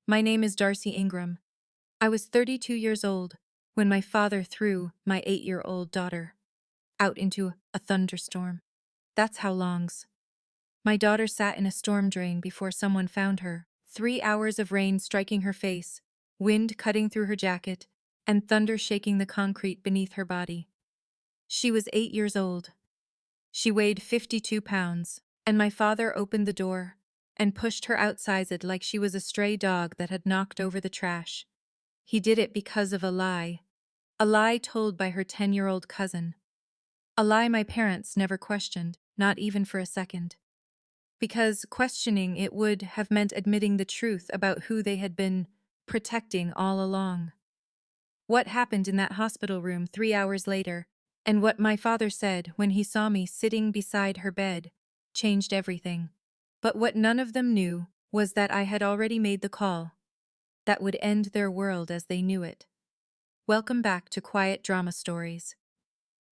My name is Darcy Ingram. I was 32 years old when my father threw my 8-year-old daughter out into a thunderstorm. That's how longs. My daughter sat in a storm drain before someone found her. 3 hours of rain striking her face, wind cutting through her jacket, and thunder shaking the concrete beneath her body. She was 8 years old. She weighed 52 pounds, and my father opened the door and pushed her outside it like she was a stray dog that had knocked over the trash. He did it because of a lie told by her 10-year-old cousin. A lie my parents never questioned, not even for a second. Because questioning it would have meant admitting the truth about who they had been protecting all along. What happened in that hospital room 3 hours later, and what my father said when he saw me sitting beside her bed, changed everything. But what none of them knew was that I had already made the call that would end their world as they knew it. Welcome back to Quiet Drama Stories.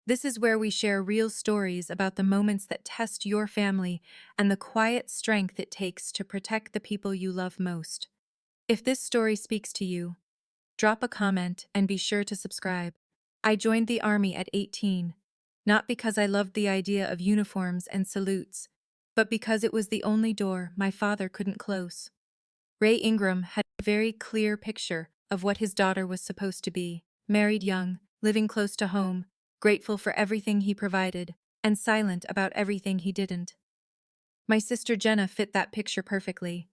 This is where we share real stories about the moments that test your family and the quiet strength it takes to protect the people you love most. If this story speaks to you, drop a comment and be sure to subscribe. I joined the Army at 18, not because I loved the idea of uniforms and salutes, but because it was the only door my father couldn't close. Ray Ingram had a very clear picture of what his daughter was supposed to be: married young, living close to home, grateful for everything he provided, and silent about everything he didn't. My sister Jenna fit that picture perfectly.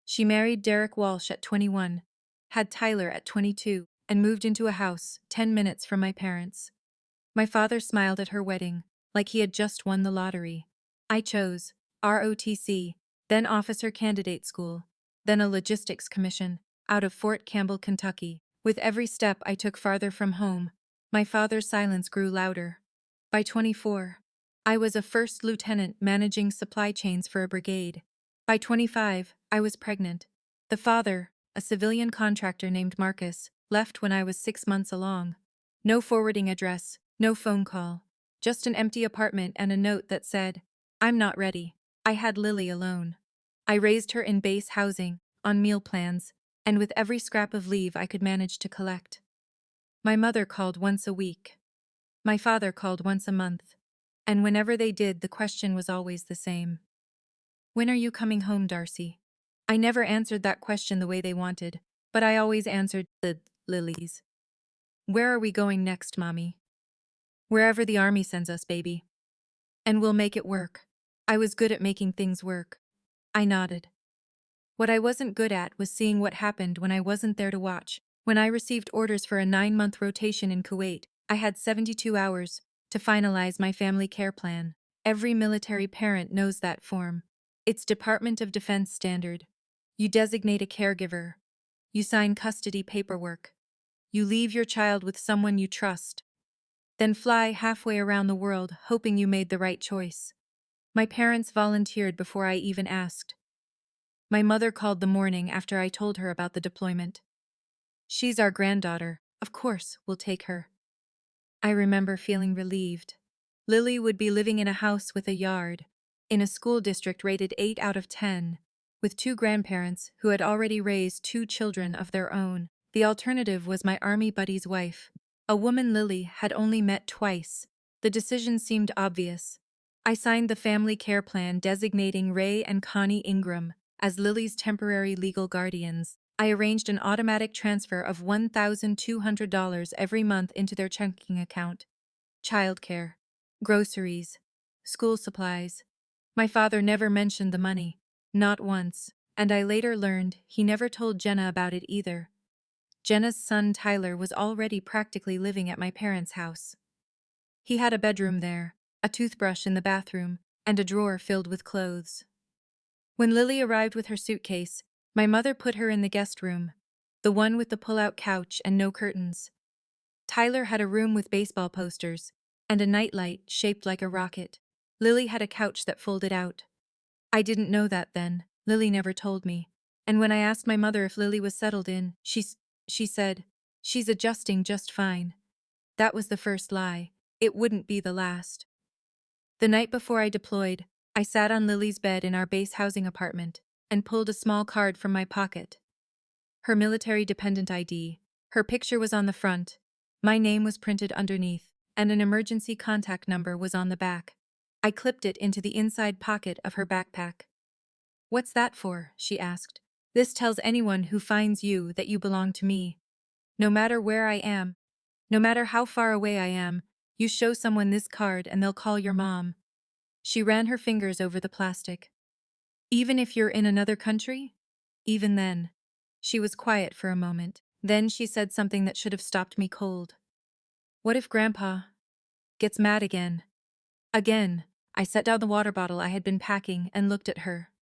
She married Derek Walsh at 21, had Tyler at 22, and moved into a house 10 minutes from my parents. My father smiled at her wedding, like he had just won the lottery. I chose ROTC, then Officer Candidate School, then a logistics commission, out of Fort Campbell, Kentucky. With every step I took farther from home, my father's silence grew louder. By 24, I was a first lieutenant managing supply chains for a brigade. By 25, I was pregnant. The father, a civilian contractor named Marcus, left when I was 6 months along. No forwarding address, no phone call, just an empty apartment and a note that said, "I'm not ready." I had Lily alone. I raised her in base housing, on meal plans, and with every scrap of leave I could manage to collect. My mother called once a week. My father called once a month. And whenever they did, the question was always the same. "When are you coming home, Darcy?" I never answered that question the way they wanted, but I always answered the Lilies. "Where are we going next, Mommy?" "Wherever the Army sends us, baby. And we'll make it work." I was good at making things work. I nodded. What I wasn't good at was seeing what happened when I wasn't there to watch. When I received orders for a 9-month rotation in Kuwait, I had 72 hours to finalize my family care plan. Every military parent knows that form. It's Department of Defense standard. You designate a caregiver. You sign custody paperwork. You leave your child with someone you trust. Then fly halfway around the world hoping you made the right choice. My parents volunteered before I even asked. My mother called the morning after I told her about the deployment. "She's our granddaughter. Of course, we'll take her." I remember feeling relieved. Lily would be living in a house with a yard, in a school district rated 8 out of 10, with 2 grandparents who had already raised 2 children of their own. The alternative was my Army buddy's wife, a woman Lily had only met twice. The decision seemed obvious. I signed the family care plan designating Ray and Connie Ingram as Lily's temporary legal guardians. I arranged an automatic transfer of $1,200 every month into their checking account. Childcare, groceries, school supplies. My father never mentioned the money, not once, and I later learned he never told Jenna about it either. Jenna's son Tyler was already practically living at my parents' house. He had a bedroom there, a toothbrush in the bathroom, and a drawer filled with clothes. When Lily arrived with her suitcase, my mother put her in the guest room, the one with the pull-out couch and no curtains. Tyler had a room with baseball posters and a nightlight shaped like a rocket. Lily had a couch that folded out. I didn't know that then. Lily never told me. And when I asked my mother if Lily was settled in, she said, "She's adjusting just fine." That was the first lie. It wouldn't be the last. The night before I deployed, I sat on Lily's bed in our base housing apartment and pulled a small card from my pocket. Her military dependent ID. Her picture was on the front. My name was printed underneath, and an emergency contact number was on the back. I clipped it into the inside pocket of her backpack. "What's that for?" she asked. "This tells anyone who finds you that you belong to me. No matter where I am, no matter how far away I am, you show someone this card and they'll call your mom." She ran her fingers over the plastic. "Even if you're in another country?" "Even then." She was quiet for a moment. Then she said something that should have stopped me cold. "What if Grandpa gets mad again?" "Again." I set down the water bottle I had been packing and looked at her.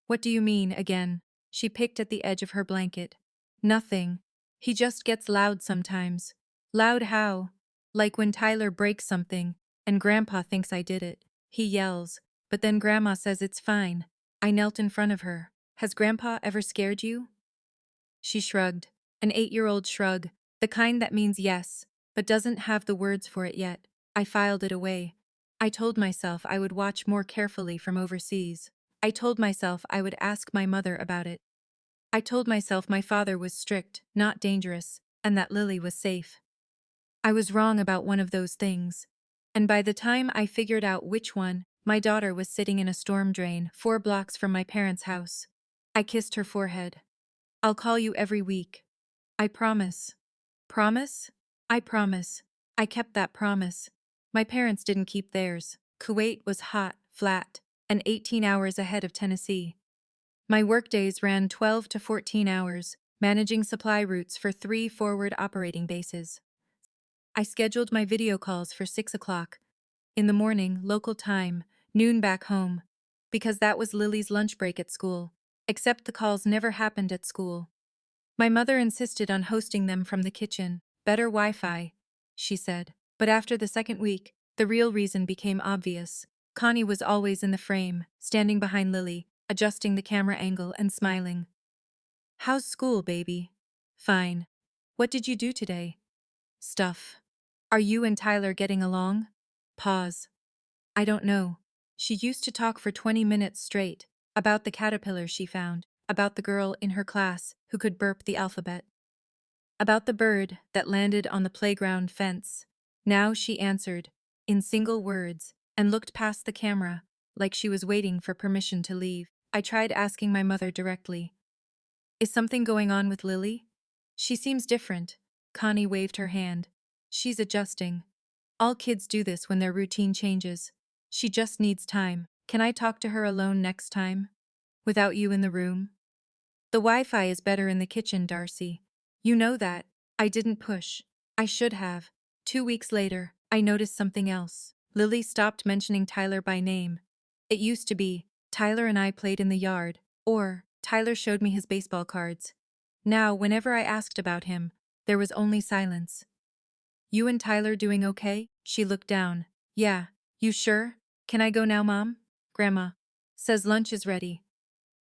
"What do you mean, again?" She picked at the edge of her blanket. "Nothing. He just gets loud sometimes." "Loud how?" "Like when Tyler breaks something, and Grandpa thinks I did it. He yells, but then Grandma says it's fine." I knelt in front of her. "Has Grandpa ever scared you?" She shrugged. An 8-year-old shrug, the kind that means yes, but doesn't have the words for it yet. I filed it away. I told myself I would watch more carefully from overseas. I told myself I would ask my mother about it. I told myself my father was strict, not dangerous, and that Lily was safe. I was wrong about one of those things. And by the time I figured out which one, my daughter was sitting in a storm drain 4 blocks from my parents' house. I kissed her forehead. "I'll call you every week. I promise." "Promise?" "I promise." I kept that promise. My parents didn't keep theirs. Kuwait was hot, flat, and 18 hours ahead of Tennessee. My workdays ran 12 to 14 hours, managing supply routes for 3 forward operating bases. I scheduled my video calls for 6 o'clock in the morning, local time, noon back home, because that was Lily's lunch break at school, except the calls never happened at school. My mother insisted on hosting them from the kitchen. "Better Wi-Fi," she said. But after the second week, the real reason became obvious. Connie was always in the frame, standing behind Lily, adjusting the camera angle and smiling. "How's school, baby?" "Fine." "What did you do today?" "Stuff." "Are you and Tyler getting along?" Pause. "I don't know." She used to talk for 20 minutes straight, about the caterpillar she found, about the girl in her class who could burp the alphabet, about the bird that landed on the playground fence. Now she answered, in single words, and looked past the camera, like she was waiting for permission to leave. I tried asking my mother directly. "Is something going on with Lily?" "She seems different." Connie waved her hand. "She's adjusting. All kids do this when their routine changes. She just needs time. Can I talk to her alone next time? Without you in the room?" "The Wi-Fi is better in the kitchen, Darcy. You know that." I didn't push. I should have. 2 weeks later, I noticed something else. Lily stopped mentioning Tyler by name. It used to be, "Tyler and I played in the yard," or, "Tyler showed me his baseball cards." Now, whenever I asked about him, there was only silence. "You and Tyler doing okay?" She looked down. "Yeah. You sure? Can I go now, Mom?" "Grandma says lunch is ready."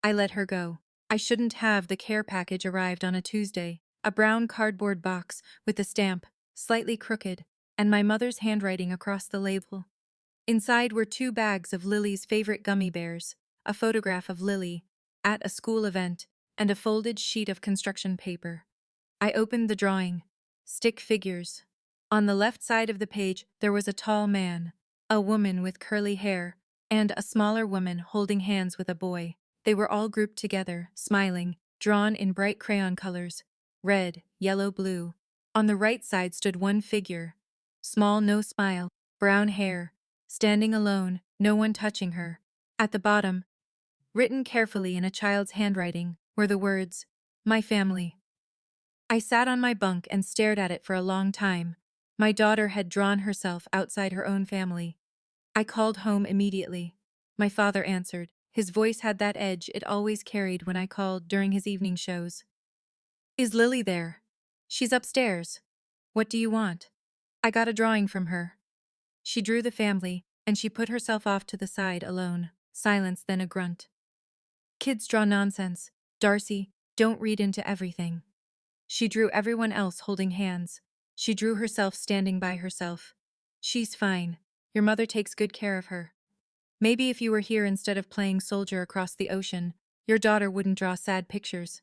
I let her go. I shouldn't have. The care package arrived on a Tuesday, a brown cardboard box with a stamp, slightly crooked, and my mother's handwriting across the label. Inside were 2 bags of Lily's favorite gummy bears, a photograph of Lily at a school event, and a folded sheet of construction paper. I opened the drawing. Stick figures. On the left side of the page there was a tall man, a woman with curly hair, and a smaller woman holding hands with a boy. They were all grouped together, smiling, drawn in bright crayon colors, red, yellow, blue. On the right side stood one figure, small, no smile, brown hair, standing alone, no one touching her. At the bottom, written carefully in a child's handwriting, were the words, "My family." I sat on my bunk and stared at it for a long time. My daughter had drawn herself outside her own family. I called home immediately. My father answered. His voice had that edge it always carried when I called during his evening shows. "Is Lily there?" "She's upstairs." "What do you want?" "I got a drawing from her." She drew the family, and she put herself off to the side alone. Silence, then a grunt. "Kids draw nonsense. Darcy, don't read into everything." She drew everyone else holding hands. She drew herself standing by herself. "She's fine. Your mother takes good care of her. Maybe if you were here instead of playing soldier across the ocean, your daughter wouldn't draw sad pictures."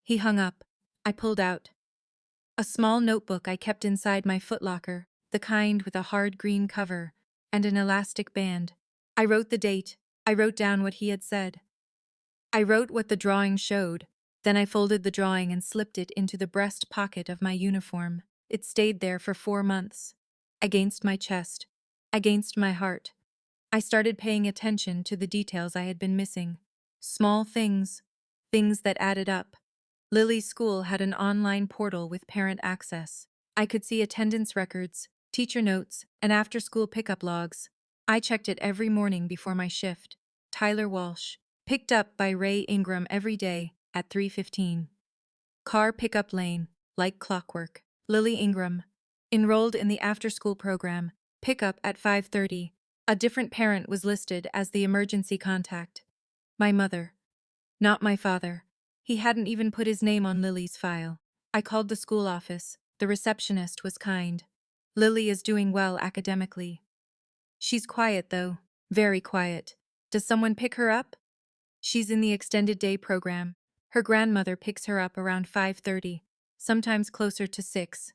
He hung up. I pulled out a small notebook I kept inside my footlocker, the kind with a hard green cover and an elastic band. I wrote the date. I wrote down what he had said. I wrote what the drawing showed. Then I folded the drawing and slipped it into the breast pocket of my uniform. It stayed there for 4 months. Against my chest. Against my heart. I started paying attention to the details I had been missing. Small things. Things that added up. Lily's school had an online portal with parent access. I could see attendance records, teacher notes, and after-school pickup logs. I checked it every morning before my shift. Tyler Walsh. Picked up by Ray Ingram every day at 3:15. Car pickup lane, like clockwork. Lily Ingram. Enrolled in the after-school program. Pickup at 5:30. A different parent was listed as the emergency contact. My mother. Not my father. He hadn't even put his name on Lily's file. I called the school office. The receptionist was kind. Lily is doing well academically. She's quiet, though. Very quiet. Does someone pick her up? She's in the extended day program. Her grandmother picks her up around 5:30, sometimes closer to 6.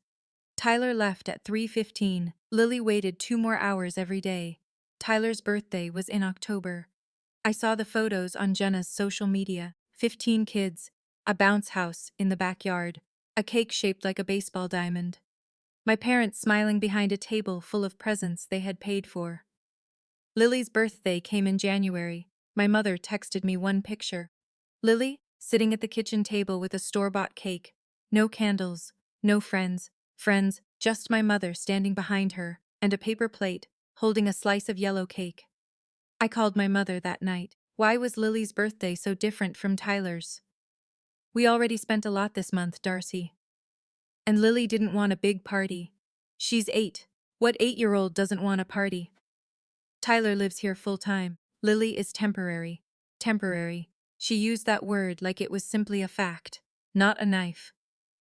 Tyler left at 3:15. Lily waited 2 more hours every day. Tyler's birthday was in October. I saw the photos on Jenna's social media. 15 kids, a bounce house in the backyard, a cake shaped like a baseball diamond. My parents smiling behind a table full of presents they had paid for. Lily's birthday came in January. My mother texted me one picture. Lily, sitting at the kitchen table with a store-bought cake. No candles, no friends, just my mother standing behind her, and a paper plate, holding a slice of yellow cake. I called my mother that night. Why was Lily's birthday so different from Tyler's? We already spent a lot this month, Darcy. And Lily didn't want a big party. She's 8. What 8-year-old doesn't want a party? Tyler lives here full-time. Lily is temporary. Temporary. She used that word like it was simply a fact, not a knife.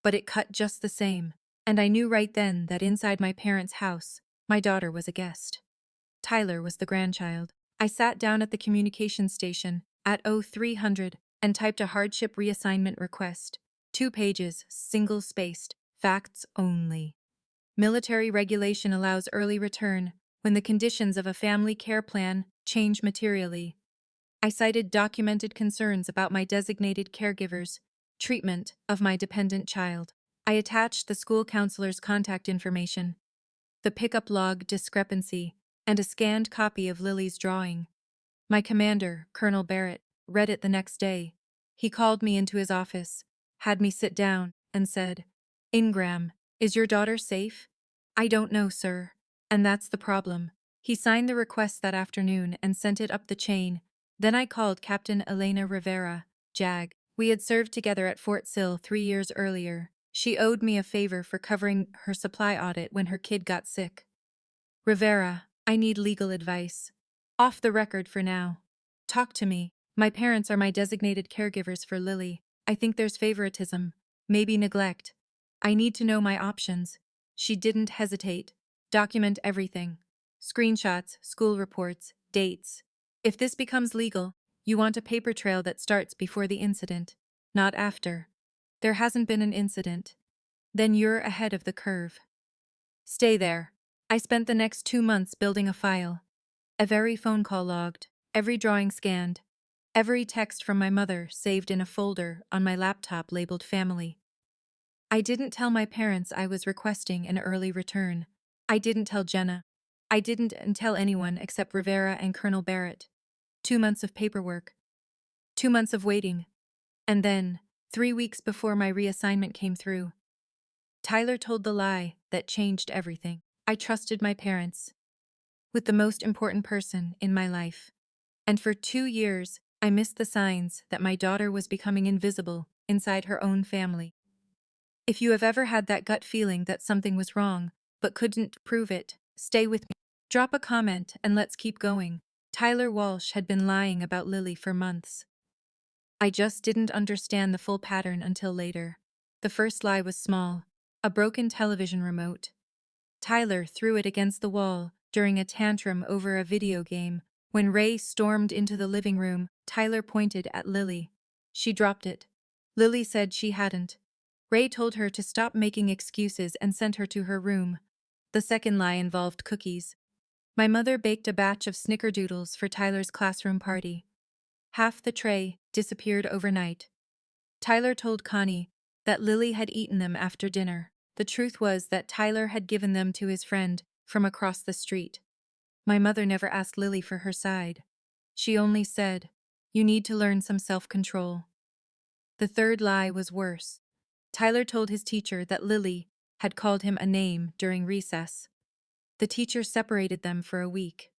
But it cut just the same. And I knew right then that inside my parents' house, my daughter was a guest. Tyler was the grandchild. I sat down at the communication station at 0300 and typed a hardship reassignment request. 2 pages, single-spaced, facts only. Military regulation allows early return when the conditions of a family care plan change materially. I cited documented concerns about my designated caregiver's treatment of my dependent child. I attached the school counselor's contact information, the pickup log discrepancy, and a scanned copy of Lily's drawing. My commander, Colonel Barrett, read it the next day. He called me into his office, had me sit down, and said, "Ingram, is your daughter safe?" "I don't know, sir. And that's the problem." He signed the request that afternoon and sent it up the chain. Then I called Captain Elena Rivera, JAG. We had served together at Fort Sill 3 years earlier. She owed me a favor for covering her supply audit when her kid got sick. "Rivera, I need legal advice. Off the record for now. Talk to me. My parents are my designated caregivers for Lily. I think there's favoritism, maybe neglect. I need to know my options." She didn't hesitate. "Document everything. Screenshots, school reports, dates. If this becomes legal, you want a paper trail that starts before the incident, not after. There hasn't been an incident. Then you're ahead of the curve. Stay there." I spent the next 2 months building a file. Every phone call logged, every drawing scanned, every text from my mother saved in a folder on my laptop labeled family. I didn't tell my parents I was requesting an early return. I didn't tell Jenna. I didn't tell anyone except Rivera and Colonel Barrett. 2 months of paperwork. 2 months of waiting. And then, 3 weeks before my reassignment came through, Tyler told the lie that changed everything. I trusted my parents with the most important person in my life. And for 2 years, I missed the signs that my daughter was becoming invisible inside her own family. If you have ever had that gut feeling that something was wrong, but couldn't prove it, stay with me. Drop a comment and let's keep going. Tyler Walsh had been lying about Lily for months. I just didn't understand the full pattern until later. The first lie was small, a broken television remote. Tyler threw it against the wall during a tantrum over a video game. When Ray stormed into the living room, Tyler pointed at Lily. She dropped it. Lily said she hadn't. Ray told her to stop making excuses and sent her to her room. The second lie involved cookies. My mother baked a batch of snickerdoodles for Tyler's classroom party. Half the tray disappeared overnight. Tyler told Connie that Lily had eaten them after dinner. The truth was that Tyler had given them to his friend from across the street. My mother never asked Lily for her side. She only said, "You need to learn some self-control." The third lie was worse. Tyler told his teacher that Lily had called him a name during recess. The teacher separated them for a week.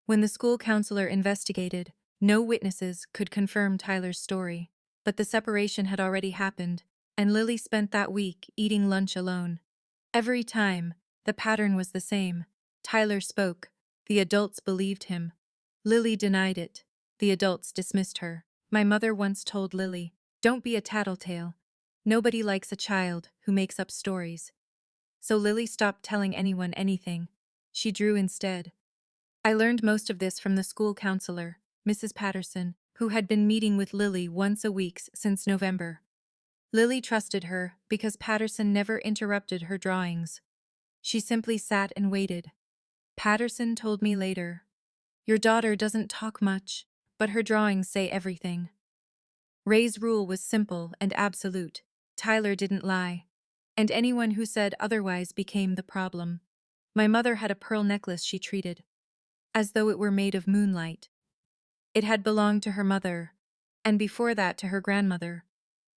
When the school counselor investigated, no witnesses could confirm Tyler's story. But the separation had already happened, and Lily spent that week eating lunch alone. Every time, the pattern was the same. Tyler spoke. The adults believed him. Lily denied it. The adults dismissed her. My mother once told Lily, "Don't be a tattletale. Nobody likes a child who makes up stories." So Lily stopped telling anyone anything. She drew instead. I learned most of this from the school counselor, Mrs. Patterson, who had been meeting with Lily once a week since November. Lily trusted her because Patterson never interrupted her drawings. She simply sat and waited. Patterson told me later, "Your daughter doesn't talk much, but her drawings say everything." Ray's rule was simple and absolute. Tyler didn't lie. And anyone who said otherwise became the problem. My mother had a pearl necklace she treated as though it were made of moonlight. It had belonged to her mother, and before that to her grandmother.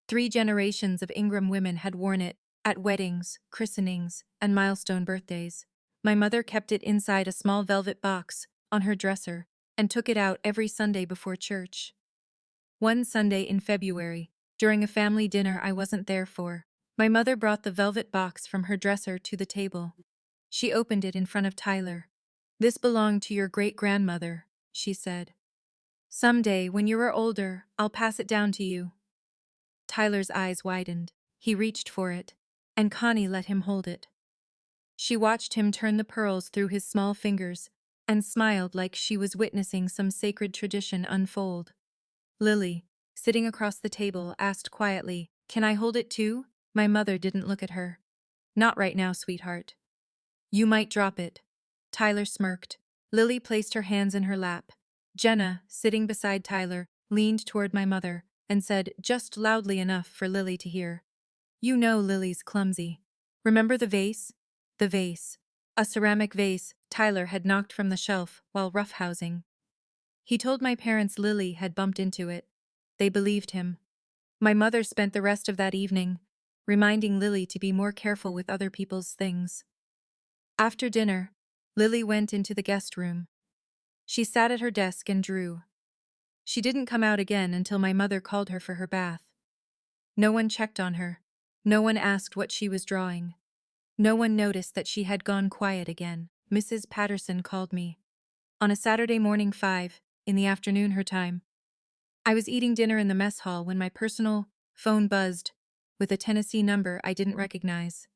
3 generations of Ingram women had worn it at weddings, christenings, and milestone birthdays. My mother kept it inside a small velvet box on her dresser and took it out every Sunday before church. One Sunday in February, during a family dinner I wasn't there for, my mother brought the velvet box from her dresser to the table. She opened it in front of Tyler. "This belonged to your great-grandmother," she said. "Someday, when you are older, I'll pass it down to you." Tyler's eyes widened. He reached for it, and Connie let him hold it. She watched him turn the pearls through his small fingers and smiled like she was witnessing some sacred tradition unfold. Lily, sitting across the table, asked quietly, "Can I hold it too?" My mother didn't look at her. "Not right now, sweetheart. You might drop it." Tyler smirked. Lily placed her hands in her lap. Jenna, sitting beside Tyler, leaned toward my mother and said, just loudly enough for Lily to hear, "You know Lily's clumsy. Remember the vase?" The vase. A ceramic vase Tyler had knocked from the shelf while roughhousing. He told my parents Lily had bumped into it. They believed him. My mother spent the rest of that evening reminding Lily to be more careful with other people's things. After dinner, Lily went into the guest room. She sat at her desk and drew. She didn't come out again until my mother called her for her bath. No one checked on her. No one asked what she was drawing. No one noticed that she had gone quiet again. Mrs. Patterson called me. On a Saturday morning 5, in the afternoon her time. I was eating dinner in the mess hall when my personal phone buzzed with a Tennessee number I didn't recognize.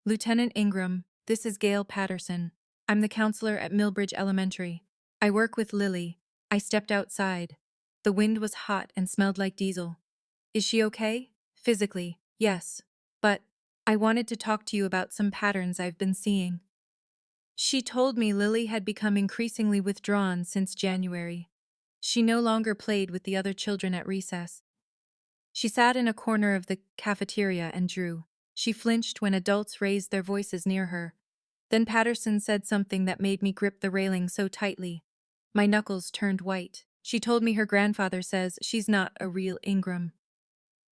"Lieutenant Ingram, this is Gail Patterson. I'm the counselor at Millbridge Elementary. I work with Lily." I stepped outside. The wind was hot and smelled like diesel. "Is she okay?" "Physically, yes. But I wanted to talk to you about some patterns I've been seeing." She told me Lily had become increasingly withdrawn since January. She no longer played with the other children at recess. She sat in a corner of the cafeteria and drew. She flinched when adults raised their voices near her. Then Patterson said something that made me grip the railing so tightly. My knuckles turned white. She told me her grandfather says she's not a real Ingram.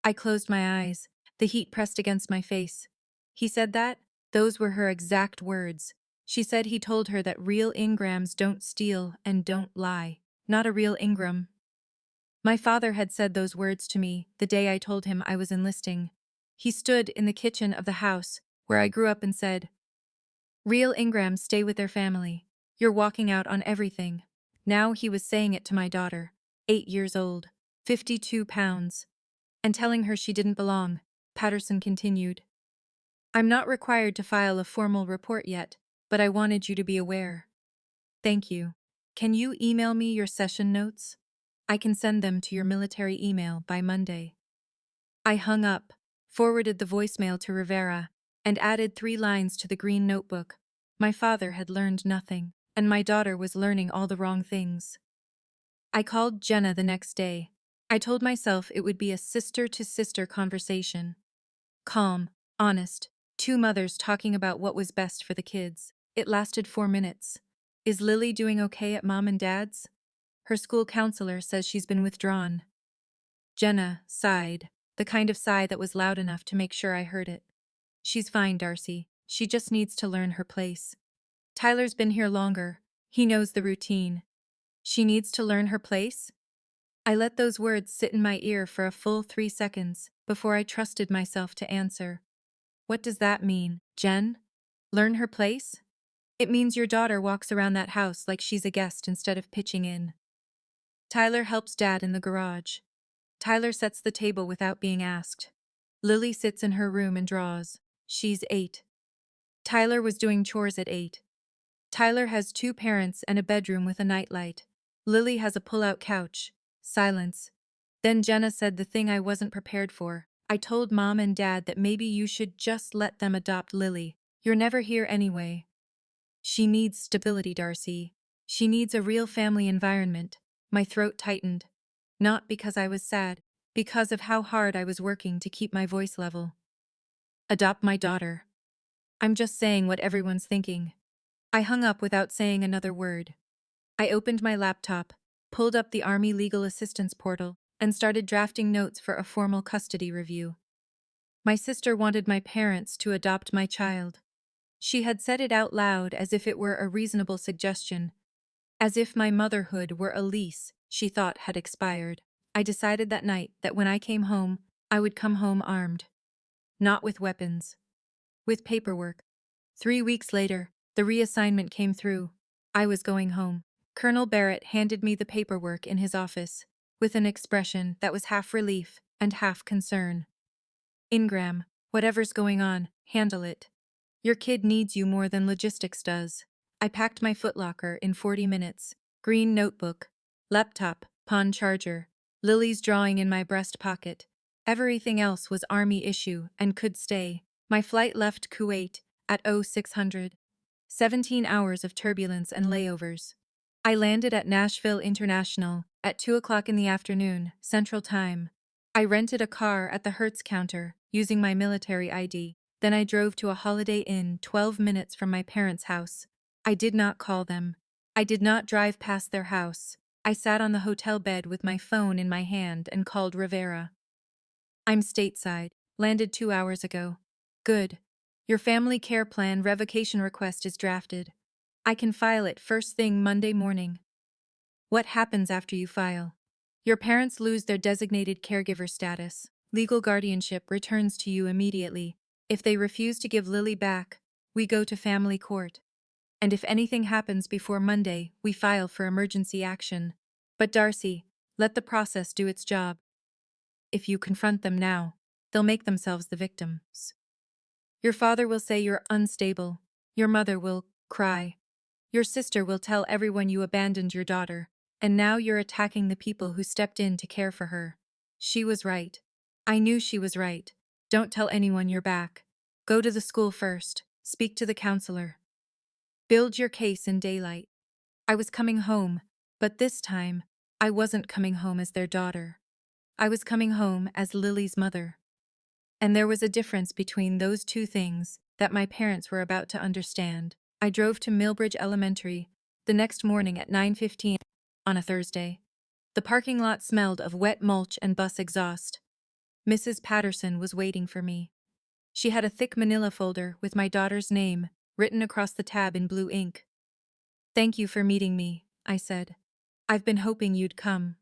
I closed my eyes. The heat pressed against my face. "He said that?" Those were her exact words. She said he told her that real Ingrams don't steal and don't lie. Not a real Ingram. My father had said those words to me the day I told him I was enlisting. He stood in the kitchen of the house where I grew up and said, "Real Ingrams stay with their family. You're walking out on everything." Now he was saying it to my daughter, 8 years old, 52 pounds, and telling her she didn't belong. Patterson continued, "I'm not required to file a formal report yet, but I wanted you to be aware." "Thank you. Can you email me your session notes? I can send them to your military email by Monday." I hung up, forwarded the voicemail to Rivera, and added 3 lines to the green notebook. My father had learned nothing, and my daughter was learning all the wrong things. I called Jenna the next day. I told myself it would be a sister-to-sister conversation. Calm, honest, 2 mothers talking about what was best for the kids. It lasted 4 minutes. Is Lily doing okay at mom and dad's? Her school counselor says she's been withdrawn. Jenna sighed, the kind of sigh that was loud enough to make sure I heard it. She's fine, Darcy. She just needs to learn her place. Tyler's been here longer. He knows the routine. She needs to learn her place? I let those words sit in my ear for a full 3 seconds before I trusted myself to answer. What does that mean, Jen? Learn her place? It means your daughter walks around that house like she's a guest instead of pitching in. Tyler helps Dad in the garage. Tyler sets the table without being asked. Lily sits in her room and draws. She's 8. Tyler was doing chores at 8. Tyler has 2 parents and a bedroom with a nightlight. Lily has a pull-out couch. Silence. Then Jenna said the thing I wasn't prepared for. I told Mom and Dad that maybe you should just let them adopt Lily. You're never here anyway. She needs stability, Darcy. She needs a real family environment. My throat tightened. Not because I was sad, because of how hard I was working to keep my voice level. Adopt my daughter. I'm just saying what everyone's thinking. I hung up without saying another word. I opened my laptop, pulled up the Army Legal Assistance portal, and started drafting notes for a formal custody review. My sister wanted my parents to adopt my child. She had said it out loud as if it were a reasonable suggestion, as if my motherhood were a lease she thought had expired. I decided that night that when I came home, I would come home armed. Not with weapons. With paperwork. 3 weeks later, the reassignment came through. I was going home. Colonel Barrett handed me the paperwork in his office, with an expression that was half relief and half concern. Ingram, whatever's going on, handle it. Your kid needs you more than logistics does. I packed my footlocker in 40 minutes. Green notebook, laptop, pawn charger, Lily's drawing in my breast pocket. Everything else was Army issue and could stay. My flight left Kuwait at 0600. 17 hours of turbulence and layovers. I landed at Nashville International at 2 o'clock in the afternoon, Central Time. I rented a car at the Hertz counter using my military ID. Then I drove to a Holiday Inn 12 minutes from my parents' house. I did not call them. I did not drive past their house. I sat on the hotel bed with my phone in my hand and called Rivera. I'm stateside. Landed 2 hours ago. Good. Your family care plan revocation request is drafted. I can file it first thing Monday morning. What happens after you file? Your parents lose their designated caregiver status. Legal guardianship returns to you immediately. If they refuse to give Lily back, we go to family court. And if anything happens before Monday, we file for emergency action. But Darcy, let the process do its job. If you confront them now, they'll make themselves the victims. Your father will say you're unstable. Your mother will cry. Your sister will tell everyone you abandoned your daughter, and now you're attacking the people who stepped in to care for her. She was right. I knew she was right. Don't tell anyone you're back. Go to the school first. Speak to the counselor. Build your case in daylight. I was coming home, but this time, I wasn't coming home as their daughter. I was coming home as Lily's mother. And there was a difference between those two things that my parents were about to understand. I drove to Millbridge Elementary the next morning at 9:15 on a Thursday. The parking lot smelled of wet mulch and bus exhaust. Mrs. Patterson was waiting for me. She had a thick manila folder with my daughter's name written across the tab in blue ink. "Thank you for meeting me," I said. "I've been hoping you'd come."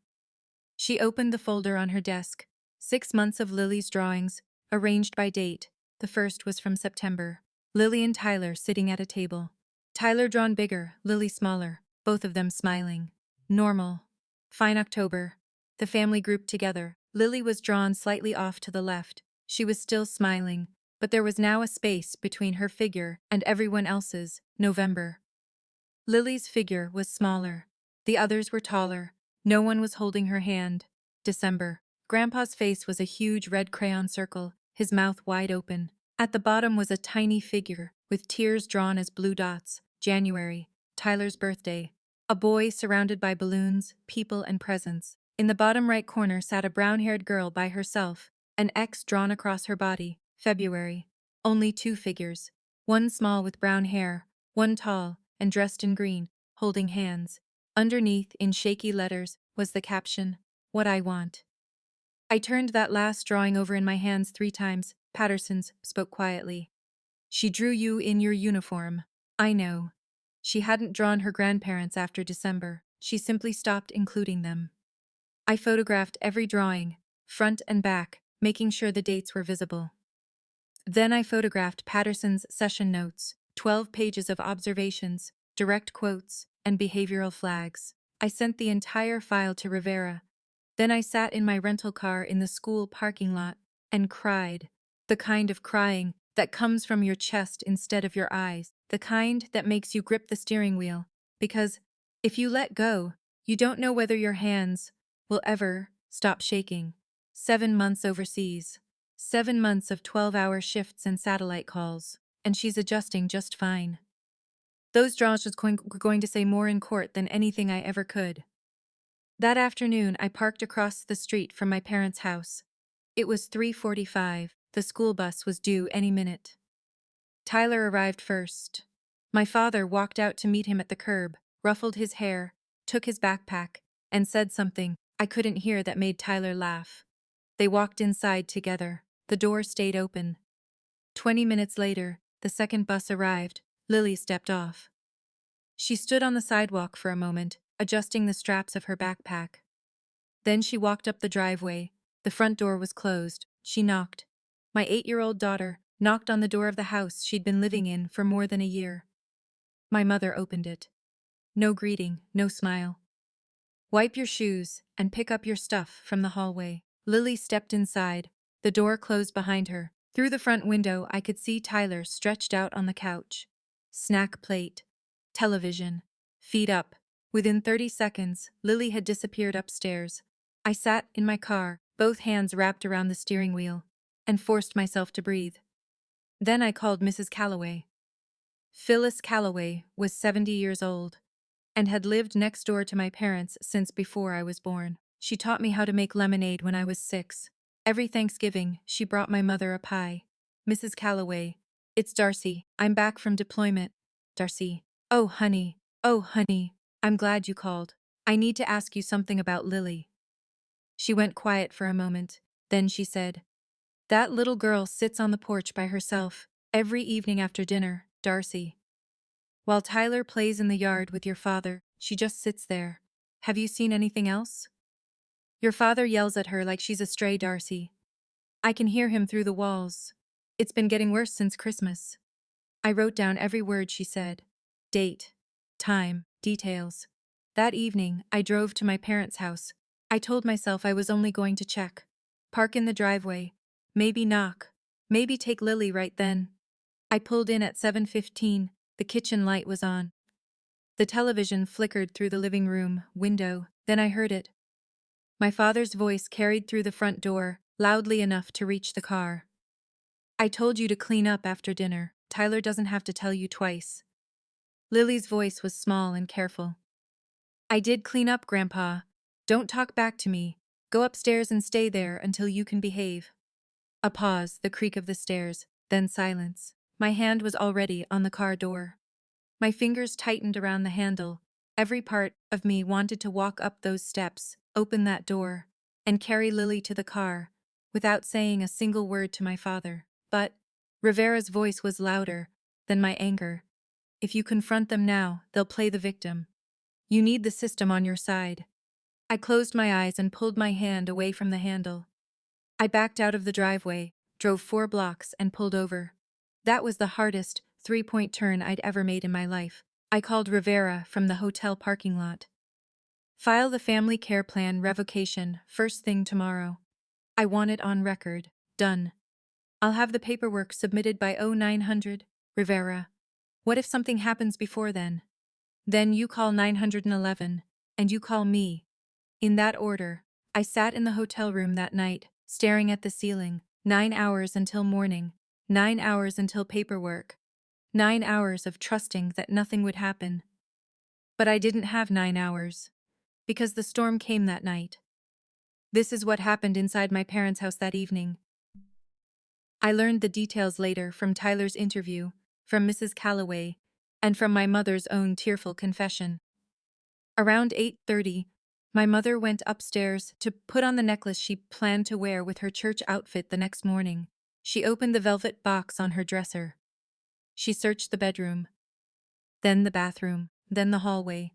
She opened the folder on her desk. 6 months of Lily's drawings, arranged by date. The first was from September. Lily and Tyler sitting at a table. Tyler drawn bigger, Lily smaller, both of them smiling. Normal. Fine October. The family grouped together. Lily was drawn slightly off to the left. She was still smiling, but there was now a space between her figure and everyone else's. November. Lily's figure was smaller. The others were taller. No one was holding her hand. December. Grandpa's face was a huge red crayon circle, his mouth wide open. At the bottom was a tiny figure, with tears drawn as blue dots. January, Tyler's birthday. A boy surrounded by balloons, people, and presents. In the bottom right corner sat a brown-haired girl by herself, an X drawn across her body. February. Only two figures. One small with brown hair, one tall and dressed in green, holding hands. Underneath, in shaky letters, was the caption, "What I want." I turned that last drawing over in my hands 3 times. Patterson's spoke quietly. "She drew you in your uniform." I know. She hadn't drawn her grandparents after December. She simply stopped including them. I photographed every drawing, front and back, making sure the dates were visible. Then I photographed Patterson's session notes, 12 pages of observations, direct quotes, and behavioral flags. I sent the entire file to Rivera. Then I sat in my rental car in the school parking lot and cried. The kind of crying that comes from your chest instead of your eyes. The kind that makes you grip the steering wheel. Because if you let go, you don't know whether your hands will ever stop shaking. 7 months overseas. 7 months of 12-hour shifts and satellite calls. And she's adjusting just fine. Those draws were going to say more in court than anything I ever could. That afternoon, I parked across the street from my parents' house. It was 3:45. The school bus was due any minute. Tyler arrived first. My father walked out to meet him at the curb, ruffled his hair, took his backpack, and said something I couldn't hear that made Tyler laugh. They walked inside together. The door stayed open. 20 minutes later, the second bus arrived. Lily stepped off. She stood on the sidewalk for a moment, adjusting the straps of her backpack. Then she walked up the driveway. The front door was closed. She knocked. My 8-year-old daughter knocked on the door of the house she'd been living in for more than a year. My mother opened it. No greeting, no smile. "Wipe your shoes and pick up your stuff from the hallway." Lily stepped inside. The door closed behind her. Through the front window, I could see Tyler stretched out on the couch. Snack plate. Television. Feet up. Within 30 seconds, Lily had disappeared upstairs. I sat in my car, both hands wrapped around the steering wheel, and forced myself to breathe. Then I called Mrs. Calloway. Phyllis Calloway was 70 years old and had lived next door to my parents since before I was born. She taught me how to make lemonade when I was 6. Every Thanksgiving, she brought my mother a pie. "Mrs. Calloway, it's Darcy. I'm back from deployment." "Darcy. Oh, honey. Oh, honey. I'm glad you called. I need to ask you something about Lily." She went quiet for a moment. Then she said, "That little girl sits on the porch by herself every evening after dinner, Darcy. While Tyler plays in the yard with your father, she just sits there. Have you seen anything else? Your father yells at her like she's a stray, Darcy. I can hear him through the walls. It's been getting worse since Christmas." I wrote down every word she said. Date, time, details. That evening, I drove to my parents' house. I told myself I was only going to check. Park in the driveway. Maybe knock. Maybe take Lily right then. I pulled in at 7:15. The kitchen light was on. The television flickered through the living room window. Then I heard it. My father's voice carried through the front door, loudly enough to reach the car. "I told you to clean up after dinner. Tyler doesn't have to tell you twice." Lily's voice was small and careful. "I did clean up, Grandpa. Don't talk back to me. Go upstairs and stay there until you can behave." A pause, the creak of the stairs, then silence. My hand was already on the car door. My fingers tightened around the handle. Every part of me wanted to walk up those steps, open that door, and carry Lily to the car, without saying a single word to my father. But Rivera's voice was louder than my anger. "If you confront them now, they'll play the victim. You need the system on your side." I closed my eyes and pulled my hand away from the handle. I backed out of the driveway, drove 4 blocks, and pulled over. That was the hardest 3-point turn I'd ever made in my life. I called Rivera from the hotel parking lot. "File the family care plan revocation first thing tomorrow. I want it on record. Done. I'll have the paperwork submitted by 0900. Rivera. What if something happens before then? Then you call 911, and you call me. In that order." I sat in the hotel room that night, staring at the ceiling. 9 hours until morning. 9 hours until paperwork. 9 hours of trusting that nothing would happen. But I didn't have 9 hours. Because the storm came that night. This is what happened inside my parents' house that evening. I learned the details later from Tyler's interview, from Mrs. Calloway, and from my mother's own tearful confession. Around 8:30, my mother went upstairs to put on the necklace she planned to wear with her church outfit the next morning. She opened the velvet box on her dresser. She searched the bedroom, then the bathroom, then the hallway.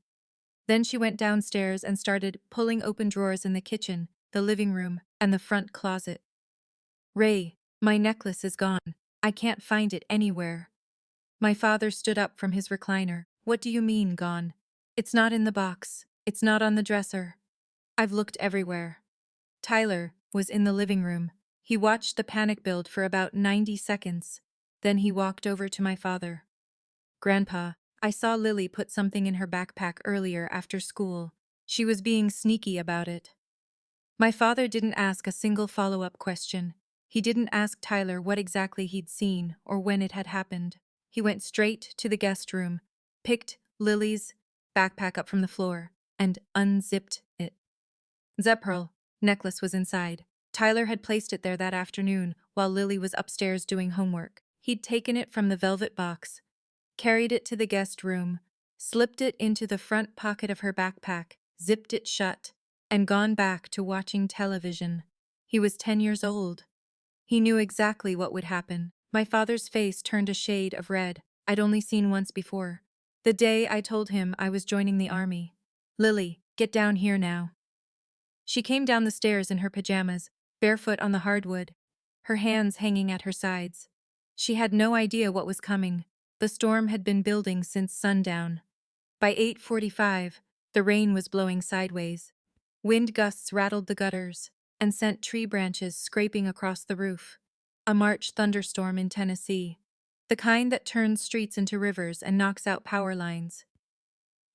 Then she went downstairs and started pulling open drawers in the kitchen, the living room, and the front closet. "Ray, my necklace is gone. I can't find it anywhere." My father stood up from his recliner. "What do you mean, gone? It's not in the box. It's not on the dresser. I've looked everywhere." Tyler was in the living room. He watched the panic build for about 90 seconds. Then he walked over to my father. "Grandpa, I saw Lily put something in her backpack earlier after school. She was being sneaky about it." My father didn't ask a single follow-up question. He didn't ask Tyler what exactly he'd seen or when it had happened. He went straight to the guest room, picked Lily's backpack up from the floor, and unzipped it. The pearl necklace was inside. Tyler had placed it there that afternoon while Lily was upstairs doing homework. He'd taken it from the velvet box, carried it to the guest room, slipped it into the front pocket of her backpack, zipped it shut, and gone back to watching television. He was 10 years old. He knew exactly what would happen. My father's face turned a shade of red I'd only seen once before. The day I told him I was joining the army. "Lily, get down here now." She came down the stairs in her pajamas, barefoot on the hardwood, her hands hanging at her sides. She had no idea what was coming. The storm had been building since sundown. By 8:45, the rain was blowing sideways. Wind gusts rattled the gutters and sent tree branches scraping across the roof. A March thunderstorm in Tennessee. The kind that turns streets into rivers and knocks out power lines.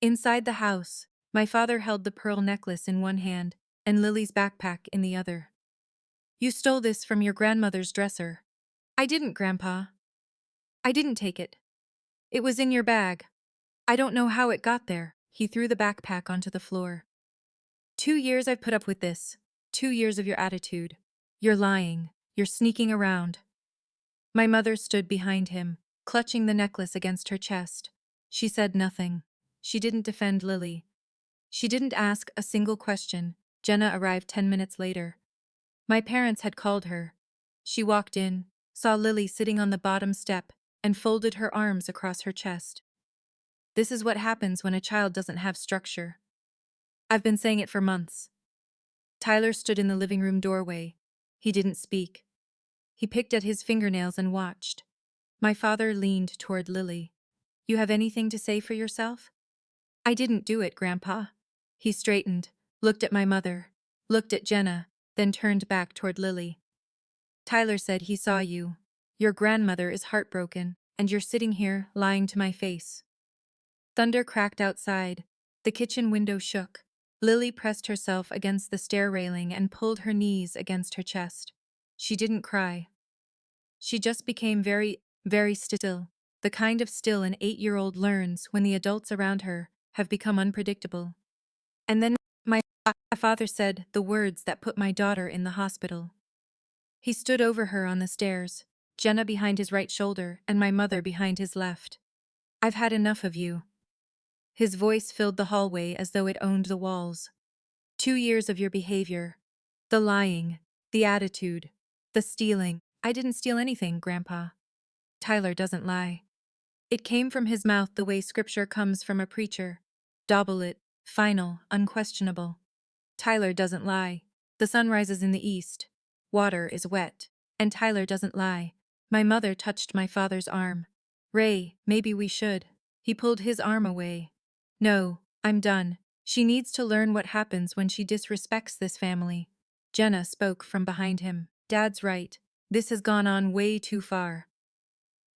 Inside the house, my father held the pearl necklace in one hand and Lily's backpack in the other. "You stole this from your grandmother's dresser." "I didn't, Grandpa. I didn't take it. It was in your bag. I don't know how it got there." He threw the backpack onto the floor. 2 years I've put up with this. 2 years of your attitude. You're lying. You're sneaking around." My mother stood behind him, clutching the necklace against her chest. She said nothing. She didn't defend Lily. She didn't ask a single question. Jenna arrived 10 minutes later. My parents had called her. She walked in, saw Lily sitting on the bottom step, and folded her arms across her chest. This is what happens when a child doesn't have structure. I've been saying it for months. Tyler stood in the living room doorway. He didn't speak. He picked at his fingernails and watched. My father leaned toward Lily. "You have anything to say for yourself?" "I didn't do it, Grandpa." He straightened, looked at my mother, looked at Jenna, then turned back toward Lily. "Tyler said he saw you. Your grandmother is heartbroken, and you're sitting here lying to my face." Thunder cracked outside. The kitchen window shook. Lily pressed herself against the stair railing and pulled her knees against her chest. She didn't cry. She just became very, very still, the kind of still an 8-year-old learns when the adults around her have become unpredictable. And then my father said the words that put my daughter in the hospital. He stood over her on the stairs, Jenna behind his right shoulder and my mother behind his left. "I've had enough of you." His voice filled the hallway as though it owned the walls. 2 years of your behavior. The lying, the attitude, the stealing. "I didn't steal anything, Grandpa." Tyler doesn't lie. It came from his mouth the way scripture comes from a preacher. Double it, final, unquestionable. Tyler doesn't lie. The sun rises in the east. Water is wet. And Tyler doesn't lie. My mother touched my father's arm. "Ray, maybe we should." He pulled his arm away. "No, I'm done. She needs to learn what happens when she disrespects this family." Jenna spoke from behind him. "Dad's right. This has gone on way too far."